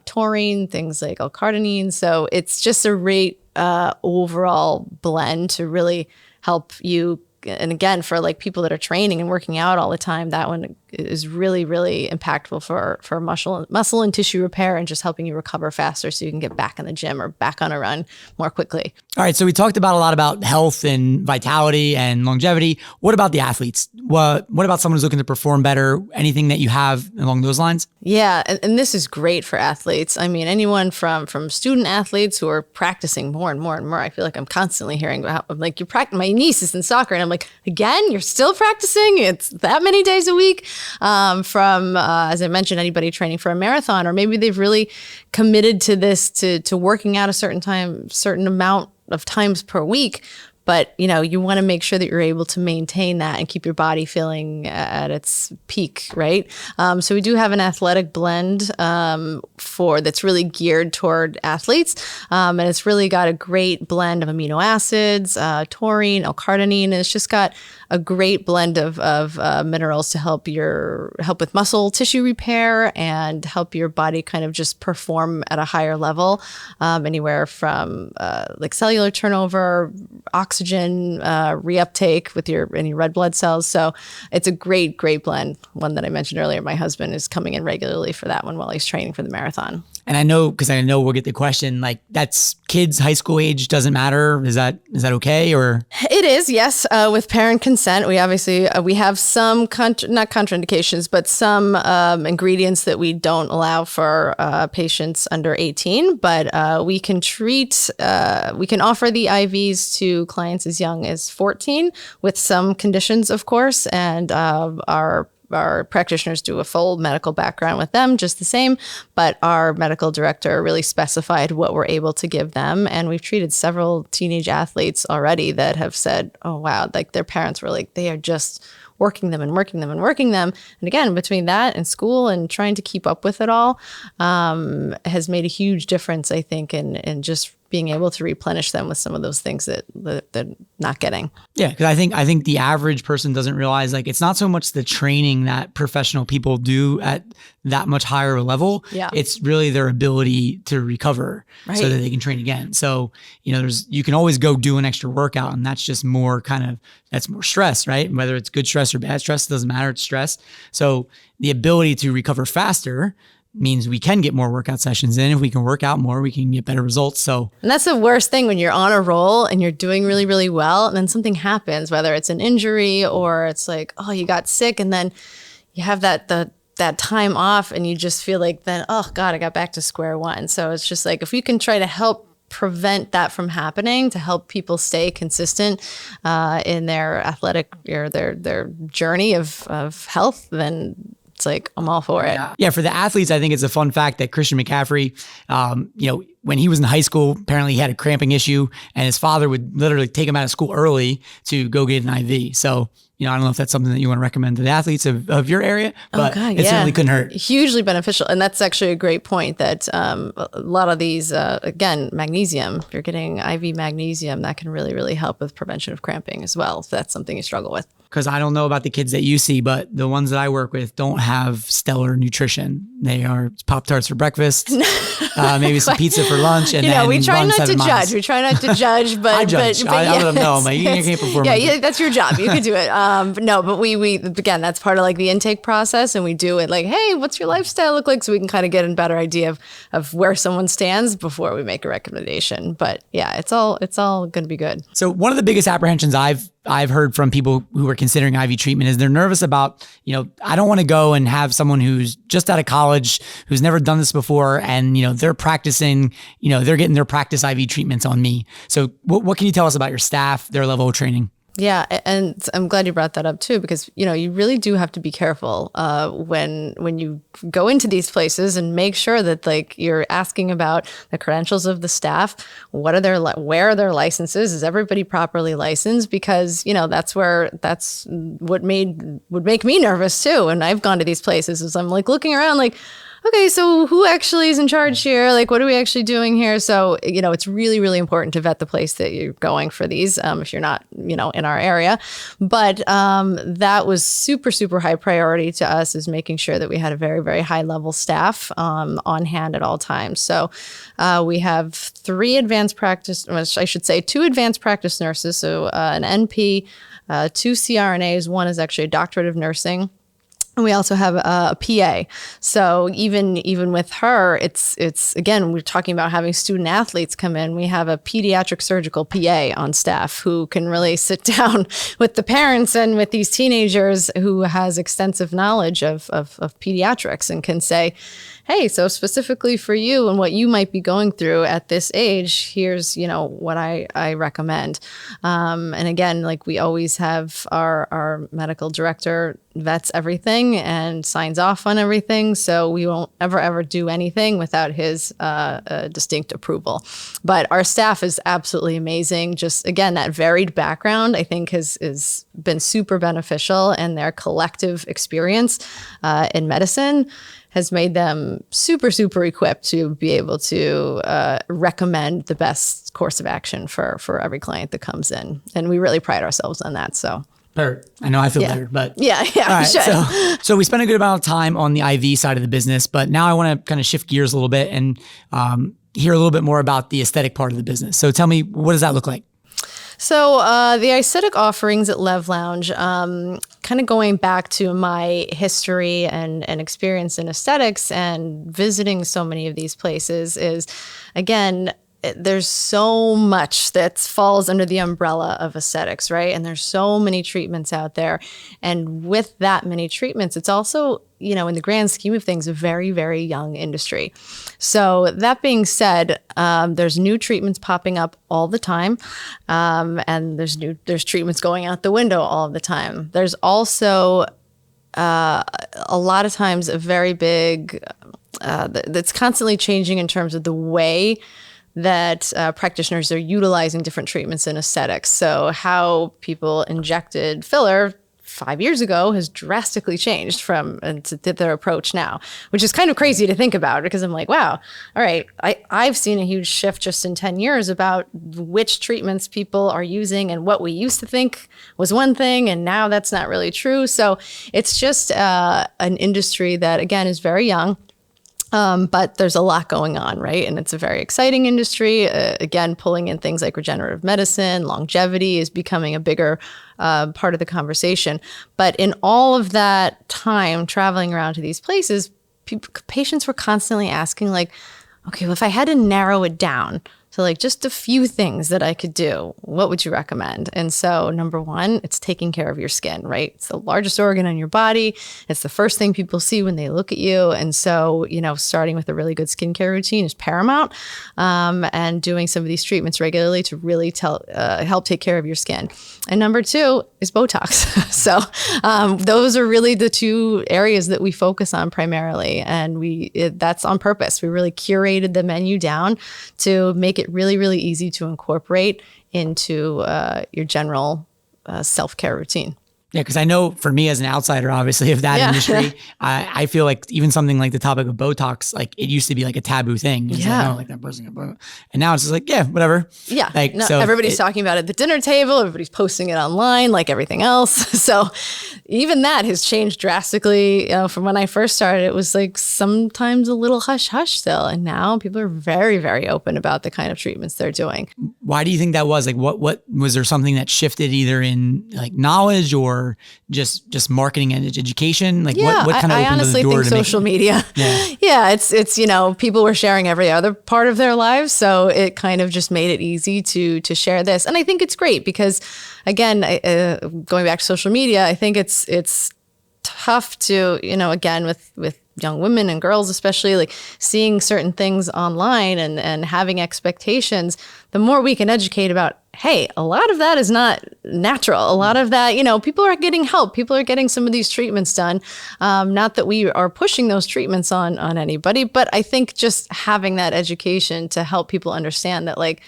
taurine, things like L-carnitine. So it's just a great overall blend to really help you. And again, for people that are training and working out all the time, that one is really, really impactful for muscle and tissue repair and just helping you recover faster so you can get back in the gym or back on a run more quickly. All right. So we talked about a lot about health and vitality and longevity. What about the athletes? What about someone who's looking to perform better? Anything that you have along those lines? Yeah. And this is great for athletes. I mean, anyone from student athletes who are practicing more and more and more. I feel like I'm constantly hearing about my niece is in soccer and I'm again, you're still practicing? It's that many days a week. From, as I mentioned, anybody training for a marathon, or maybe they've really committed to this, to working out a certain amount of times per week. But, you want to make sure that you're able to maintain that and keep your body feeling at its peak, right? So we do have an athletic blend that's really geared toward athletes. And it's really got a great blend of amino acids, taurine, L-carnitine. And it's just got a great blend of minerals to help with muscle tissue repair and help your body kind of just perform at a higher level, anywhere from cellular turnover, oxygen reuptake with any red blood cells. So it's a great blend. One that I mentioned earlier, my husband is coming in regularly for that one while he's training for the marathon. And I know, because I know we'll get the question, like that's kids, high school age, doesn't matter. Is that okay? Or it is, yes. With parent consent, we obviously, we have some, not contraindications, but some ingredients that we don't allow for patients under 18, but we can we can offer the IVs to clients as young as 14 with some conditions, of course, and our practitioners do a full medical background with them just the same, but our medical director really specified what we're able to give them. And we've treated several teenage athletes already that have said, oh, wow, like their parents were like, they are just working them and working them and working them. And again, between that and school and trying to keep up with it all has made a huge difference, I think, in just being able to replenish them with some of those things that they're not getting. Yeah, because I think the average person doesn't realize, like, it's not so much the training that professional people do at that much higher level. Yeah. It's really their ability to recover so that they can train again. So, you can always go do an extra workout, and that's just more that's more stress, right? Whether it's good stress or bad stress, it doesn't matter. It's stress. So the ability to recover faster means we can get more workout sessions in. If we can work out more, we can get better results. So, and that's the worst thing when you're on a roll and you're doing really, really well, and then something happens, whether it's an injury or it's like, oh, you got sick, and then you have that time off, and you just feel like then, oh God, I got back to square one. So it's just like, if we can try to help prevent that from happening, to help people stay consistent in their athletic or their journey of health, then it's like, I'm all for it. Yeah. For the athletes, I think it's a fun fact that Christian McCaffrey, when he was in high school, apparently he had a cramping issue, and his father would literally take him out of school early to go get an IV. So, I don't know if that's something that you want to recommend to the athletes of your area, but it certainly couldn't hurt. Hugely beneficial. And that's actually a great point that a lot of these, again, magnesium, if you're getting IV magnesium, that can really, really help with prevention of cramping as well, if that's something you struggle with. Because I don't know about the kids that you see, but the ones that I work with don't have stellar nutrition. They are Pop-Tarts for breakfast, maybe some pizza for lunch, and then we try run not 7 to miles. judge. We try not to judge, but I judge. But I let them know. You can't perform. Yeah, that's your job. You can do it. But we again, that's part of like the intake process, and we do it like, hey, what's your lifestyle look like, so we can kind of get a better idea of where someone stands before we make a recommendation. But yeah, it's all going to be good. So one of the biggest apprehensions I've heard from people who are considering IV treatment is they're nervous about, I don't want to go and have someone who's just out of college, who's never done this before, and, they're practicing, they're getting their practice IV treatments on me. So what can you tell us about your staff, their level of training? Yeah, and I'm glad you brought that up too, because you really do have to be careful when you go into these places, and make sure that like you're asking about the credentials of the staff. Where are their licenses? Is everybody properly licensed? Because that's what would make me nervous too. And I've gone to these places, is I'm like looking around like, okay, so who actually is in charge here? Like, what are we actually doing here? So, it's really, really important to vet the place that you're going for these, if you're not, in our area. But that was super, super high priority to us, is making sure that we had a very, very high level staff on hand at all times. So we have 2 advanced practice nurses. So an NP, 2 CRNAs, one is actually a doctorate of nursing. And we also have a PA. So even with her, it's again, we're talking about having student athletes come in. We have a pediatric surgical PA on staff who can really sit down with the parents and with these teenagers, who has extensive knowledge of pediatrics, and can say, hey, so specifically for you and what you might be going through at this age, here's, what I recommend. And again, like we always have our medical director vets everything and signs off on everything. So we won't ever do anything without his distinct approval. But our staff is absolutely amazing. Just again, that varied background, I think has been super beneficial, and their collective experience in medicine has made them super, super equipped to be able to recommend the best course of action for every client that comes in. And we really pride ourselves on that. So. I know I feel better, but yeah. All right, so we spent a good amount of time on the IV side of the business, but now I want to kind of shift gears a little bit and hear a little bit more about the aesthetic part of the business. So tell me, what does that look like? So the aesthetic offerings at LEV Lounge, kind of going back to my history and experience in aesthetics and visiting so many of these places is, again, there's so much that falls under the umbrella of aesthetics, right? And there's so many treatments out there. And with that many treatments, it's also, in the grand scheme of things, a very, very young industry. So that being said, there's new treatments popping up all the time. And there's treatments going out the window all the time. There's also a lot of times a very big, that's constantly changing in terms of the way that practitioners are utilizing different treatments in aesthetics. So how people injected filler 5 years ago has drastically changed from to their approach now, which is kind of crazy to think about, because I'm like, wow, all right, I've seen a huge shift just in 10 years about which treatments people are using, and what we used to think was one thing, and now that's not really true. So it's just an industry that, again, is very young. But there's a lot going on, right? And it's a very exciting industry. Again, pulling in things like regenerative medicine, longevity is becoming a bigger part of the conversation. But in all of that time traveling around to these places, patients were constantly asking, like, okay, well, if I had to narrow it down to like just a few things that I could do, what would you recommend? And so number one, it's taking care of your skin, right? It's the largest organ on your body. It's the first thing people see when they look at you. And so, starting with a really good skincare routine is paramount, and doing some of these treatments regularly to really help take care of your skin. And number two is Botox. So those are really the two areas that we focus on primarily. And that's on purpose. We really curated the menu down to make it really, really easy to incorporate into your general self-care routine. Yeah, because I know for me as an outsider, obviously, of that industry, I feel like even something like the topic of Botox, like it used to be like a taboo thing. It's like, oh, like that person got Botox. And now it's just like, yeah, whatever. Yeah. Like, so everybody's talking about it at the dinner table. Everybody's posting it online like everything else. So even that has changed drastically. From when I first started, it was like sometimes a little hush-hush still. And now people are very, very open about the kind of treatments they're doing. Why do you think that was? Like, what was there something that shifted either in like knowledge or just marketing and education? Like what kind of I opened honestly the door think to social media. Yeah, it's people were sharing every other part of their lives, so it kind of just made it easy to share this. And I think it's great because, again, going back to social media, I think it's tough to, again, with young women and girls, especially, like seeing certain things online and having expectations. The more we can educate about, hey, a lot of that is not natural. A lot of that, people are getting help. People are getting some of these treatments done. Not that we are pushing those treatments on anybody, but I think just having that education to help people understand that, like,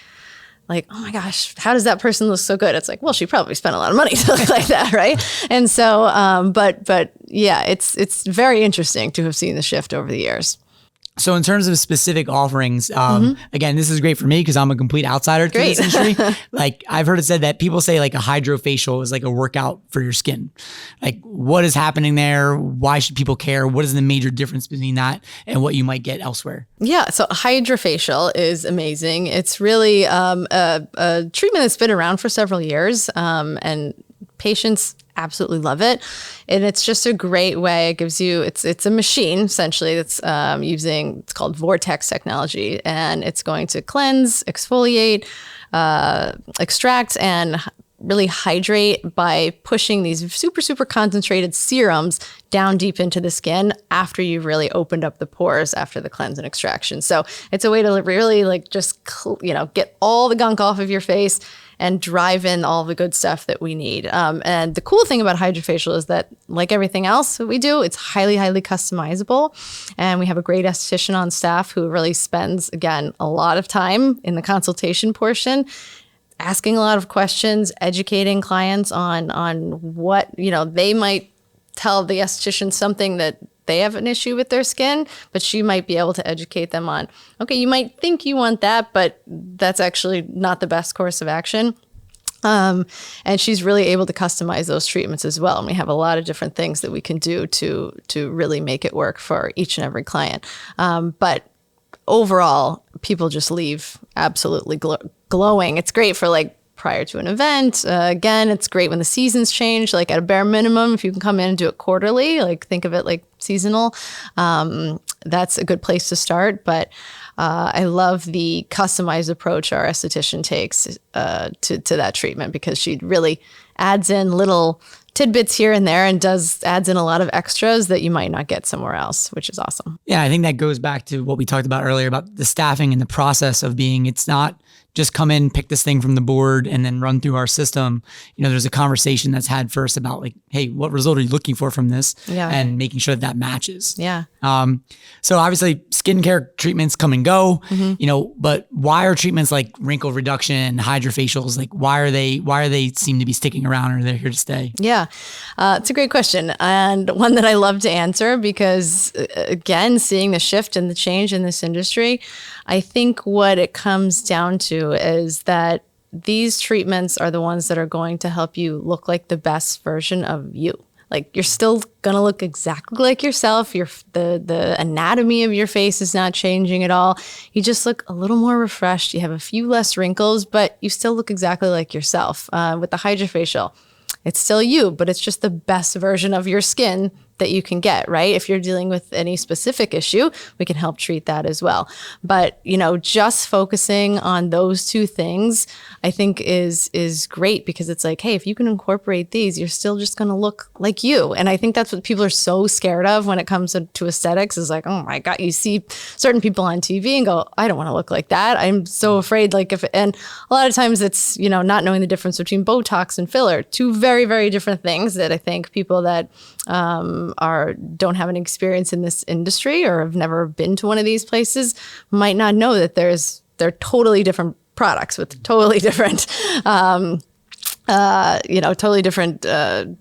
oh my gosh, how does that person look so good? It's like, well, she probably spent a lot of money to look like that, right? And so, but yeah, it's very interesting to have seen the shift over the years. So in terms of specific offerings, again, this is great for me because I'm a complete outsider to this industry. Like I've heard it said that people say like a hydrofacial is like a workout for your skin. Like what is happening there? Why should people care? What is the major difference between that and what you might get elsewhere? Yeah. So hydrofacial is amazing. It's really a treatment that's been around for several years, and patients absolutely love it. And it's just a great way. It gives you, it's a machine essentially that's it's called Vortex technology, and it's going to cleanse, exfoliate, extract, and really hydrate by pushing these super, super concentrated serums down deep into the skin after you've really opened up the pores after the cleanse and extraction. So it's a way to really like just, get all the gunk off of your face and drive in all the good stuff that we need. And the cool thing about hydrofacial is that, like everything else that we do, it's highly, highly customizable. And we have a great esthetician on staff who really spends, again, a lot of time in the consultation portion, asking a lot of questions, educating clients on what, they might tell the esthetician something that they have an issue with their skin, but she might be able to educate them on, okay, you might think you want that, but that's actually not the best course of action. And she's really able to customize those treatments as well. And we have a lot of different things that we can do to really make it work for each and every client. But overall, people just leave absolutely glowing. It's great for like prior to an event. Again, it's great when the seasons change, like at a bare minimum, if you can come in and do it quarterly, like think of it like seasonal, that's a good place to start. But I love the customized approach our esthetician takes to that treatment, because she really adds in little tidbits here and there and adds in a lot of extras that you might not get somewhere else, which is awesome. Yeah, I think that goes back to what we talked about earlier about the staffing and the process of being, it's not just come in, pick this thing from the board and then run through our system. There's a conversation that's had first about like, hey, what result are you looking for from this? Yeah. And making sure that matches. Yeah. So obviously skincare treatments come and go, but why are treatments like wrinkle reduction, hydrofacials, like why are they seem to be sticking around, or they're here to stay? Yeah, it's a great question, and one that I love to answer, because again, seeing the shift and the change in this industry, I think what it comes down to is that these treatments are the ones that are going to help you look like the best version of you. Like, you're still gonna look exactly like yourself. The anatomy of your face is not changing at all. You just look a little more refreshed. You have a few less wrinkles, but you still look exactly like yourself. With the hydrofacial, it's still you, but it's just the best version of your skin that you can get, right? If you're dealing with any specific issue, we can help treat that as well. But, just focusing on those two things, I think is great, because it's like, hey, if you can incorporate these, you're still just going to look like you. And I think that's what people are so scared of when it comes to aesthetics, is like, oh my God, you see certain people on TV and go, I don't want to look like that. I'm so afraid, and a lot of times it's, not knowing the difference between Botox and filler, two very, very different things that I think people that don't have an experience in this industry or have never been to one of these places might not know that they're totally different products with totally different totally different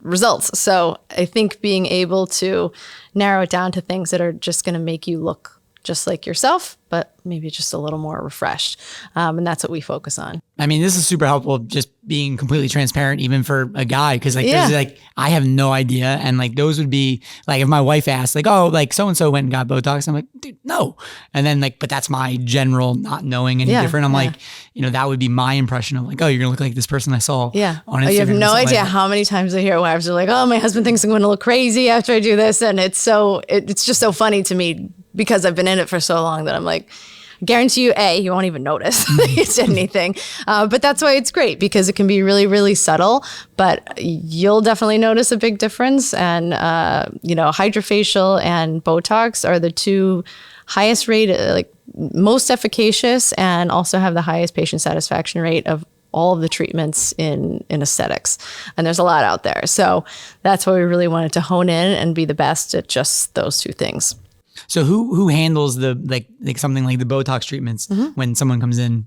results. So I think being able to narrow it down to things that are just going to make you look just like yourself, but maybe just a little more refreshed. And that's what we focus on. I mean, this is super helpful, just being completely transparent, even for a guy. Cause there's I have no idea. And those would be like, if my wife asked oh, so-and-so went and got Botox, I'm like, dude, no. And then but that's my general not knowing any different. I'm like, that would be my impression of oh, you're gonna look like this person I saw on Instagram. You have no idea how many times I hear wives are like, oh, my husband thinks I'm going to look crazy after I do this. And it's just so funny to me, because I've been in it for so long, that I'm like, guarantee you, you won't even notice that you did anything. But that's why it's great, because it can be really, really subtle, but you'll definitely notice a big difference. And, hydrofacial and Botox are the two highest rated, most efficacious, and also have the highest patient satisfaction rate of all of the treatments in aesthetics. And there's a lot out there. So that's why we really wanted to hone in and be the best at just those two things. So who handles the something like the Botox treatments when someone comes in?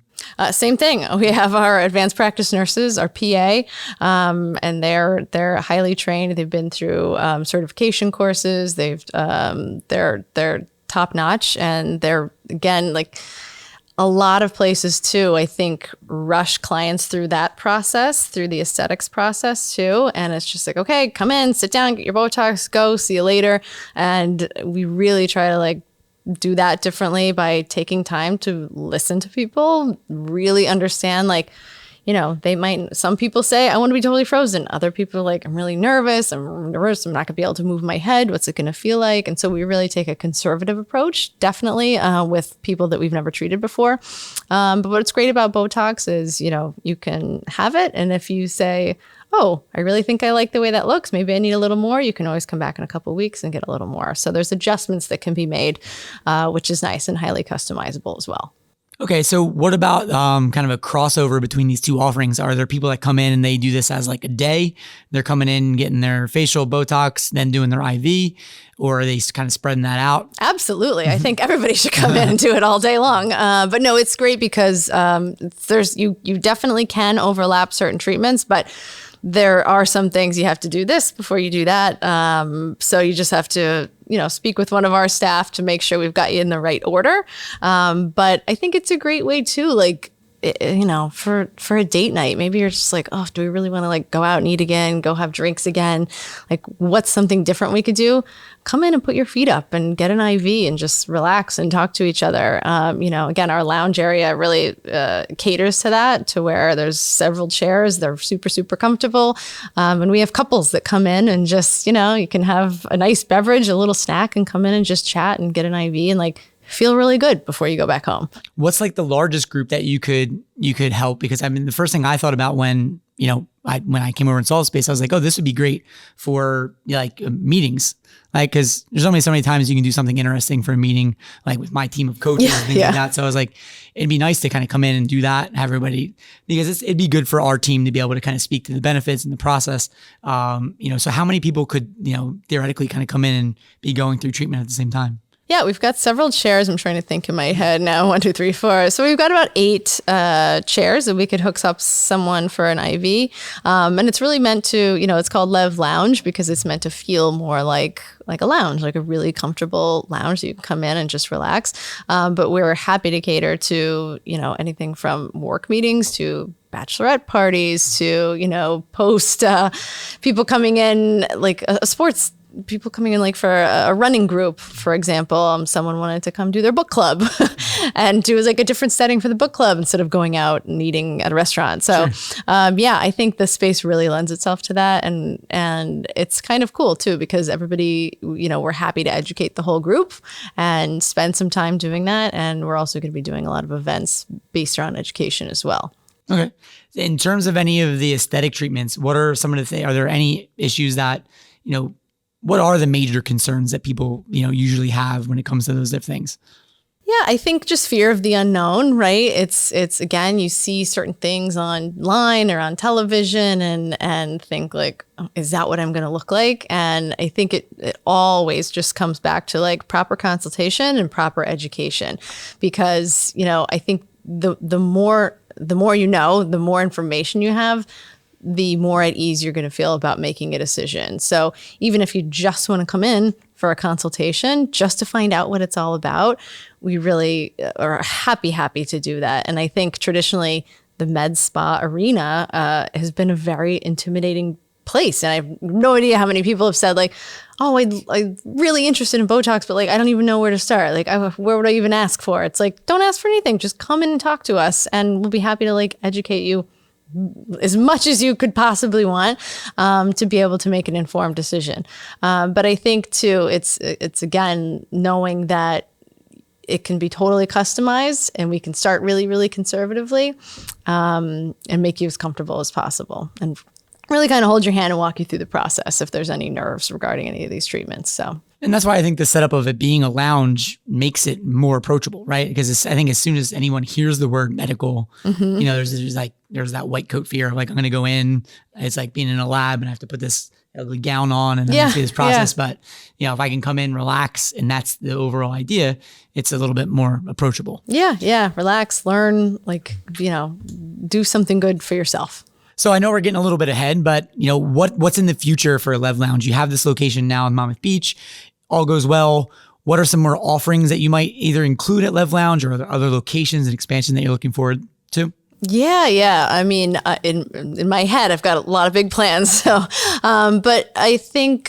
Same thing. We have our advanced practice nurses, our PA, and they're highly trained. They've been through certification courses. They're top notch, and they're, again, a lot of places too, I think, rush clients through that process, through the aesthetics process too. And it's just okay, come in, sit down, get your Botox, go, see you later. And we really try to do that differently by taking time to listen to people, really understand, some people say, I want to be totally frozen. Other people are like, I'm really nervous. I'm nervous. I'm not going to be able to move my head. What's it going to feel like? And so we really take a conservative approach, definitely, with people that we've never treated before. But what's great about Botox is, you can have it. And if you say, oh, I really think I like the way that looks, maybe I need a little more, you can always come back in a couple of weeks and get a little more. So there's adjustments that can be made, which is nice and highly customizable as well. Okay, so what about kind of a crossover between these two offerings? Are there people that come in and they do this as a day? They're coming in, getting their facial Botox, then doing their IV, or are they kind of spreading that out? Absolutely. I think everybody should come in and do it all day long. But no, it's great because you definitely can overlap certain treatments, but there are some things you have to do this before you do that. So you just have to, speak with one of our staff to make sure we've got you in the right order. But I think it's a great way too. for a date night, maybe you're just like, oh, do we really want to like go out and eat again, go have drinks again? Like, what's something different we could do? Come in and put your feet up and get an IV and just relax and talk to each other. Again, our lounge area really caters to that, to where there's several chairs. They're super, super comfortable. And we have couples that come in and just, you can have a nice beverage, a little snack, and come in and just chat and get an IV and like feel really good before you go back home. What's like the largest group that you could help? Because I mean, the first thing I thought about when I came over and saw the space, I was like, oh, this would be great for like meetings. Like, cause there's only so many times you can do something interesting for a meeting, like with my team of coaches and things like that. So I was like, it'd be nice to kind of come in and do that and have everybody, because it'd be good for our team to be able to kind of speak to the benefits and the process. So how many people could, theoretically kind of come in and be going through treatment at the same time? Yeah, we've got several chairs. I'm trying to think in my head now. 1, 2, 3, 4. So we've got about 8 chairs that we could hook up someone for an IV. And it's really meant to, it's called LEV Lounge because it's meant to feel more like a lounge, like a really comfortable lounge that you can come in and just relax. But we're happy to cater to, anything from work meetings to bachelorette parties to, post people coming in, like a sports people coming in like for a running group, for example. Someone wanted to come do their book club and do like a different setting for the book club instead of going out and eating at a restaurant. So sure. I think the space really lends itself to that. And it's kind of cool too, because everybody, we're happy to educate the whole group and spend some time doing that. And we're also going to be doing a lot of events based around education as well. Okay. In terms of any of the aesthetic treatments, what are some of the things, are there any issues that, what are the major concerns that people, usually have when it comes to those different things? Yeah, I think just fear of the unknown, right? It's again, you see certain things online or on television and think like, oh, is that what I'm going to look like? And I think it always just comes back to like proper consultation and proper education, because, I think the more the more information you have, the more at ease you're going to feel about making a decision. So even if you just want to come in for a consultation just to find out what it's all about, we really are happy to do that. And I think traditionally the med spa arena has been a very intimidating place. And I have no idea how many people have said like, oh, I'm really interested in Botox, but like, I don't even know where to start. Like, where would I even ask for? It's like, don't ask for anything. Just come in and talk to us and we'll be happy to like educate you as much as you could possibly want to be able to make an informed decision. But I think too, it's again, knowing that it can be totally customized and we can start really, really conservatively and make you as comfortable as possible and really kind of hold your hand and walk you through the process if there's any nerves regarding any of these treatments. So. And that's why I think the setup of it being a lounge makes it more approachable, right? Because I think as soon as anyone hears the word medical, there's that white coat fear of like, I'm going to go in, it's like being in a lab and I have to put this ugly gown on and then see this process. Yeah. But, if I can come in, relax, and that's the overall idea, it's a little bit more approachable. Yeah. Relax, learn, do something good for yourself. So I know we're getting a little bit ahead, but what's in the future for LEV Lounge? You have this location now in Monmouth Beach. All goes well. What are some more offerings that you might either include at LEV Lounge, or are there other locations and expansion that you're looking forward to? Yeah. I mean, in my head, I've got a lot of big plans. So, but I think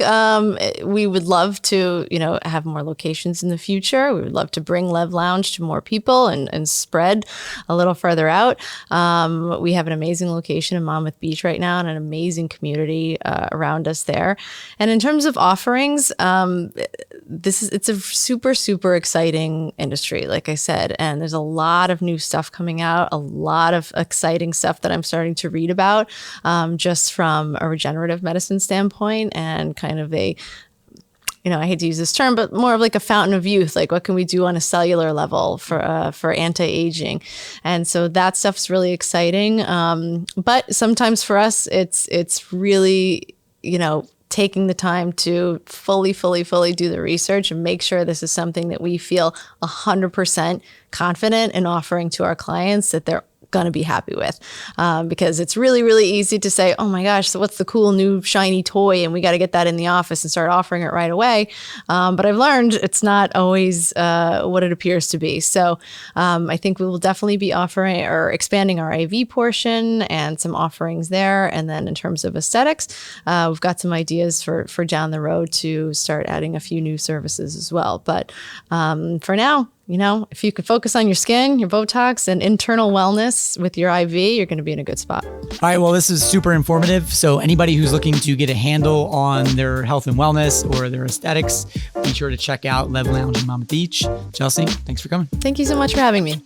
we would love to, have more locations in the future. We would love to bring LEV Lounge to more people and spread a little further out. We have an amazing location in Monmouth Beach right now and an amazing community around us there. And in terms of offerings, it's a super, super exciting industry, like I said, and there's a lot of new stuff coming out, a lot of exciting stuff that I'm starting to read about, just from a regenerative medicine standpoint and kind of I hate to use this term, but more of like a fountain of youth. Like, what can we do on a cellular level for anti-aging? And so that stuff's really exciting. But sometimes for us, it's really, taking the time to fully do the research and make sure this is something that we feel 100% confident in offering to our clients, that they're going to be happy with, because it's really, really easy to say, oh my gosh, so what's the cool new shiny toy? And we got to get that in the office and start offering it right away. But I've learned it's not always what it appears to be. So I think we will definitely be offering or expanding our AV portion and some offerings there. And then in terms of aesthetics, we've got some ideas for down the road to start adding a few new services as well. But for now, if you can focus on your skin, your Botox, and internal wellness with your IV, you're going to be in a good spot. All right. Well, this is super informative. So anybody who's looking to get a handle on their health and wellness or their aesthetics, be sure to check out LEV Lounge in Mama Beach. Chelsea, thanks for coming. Thank you so much for having me.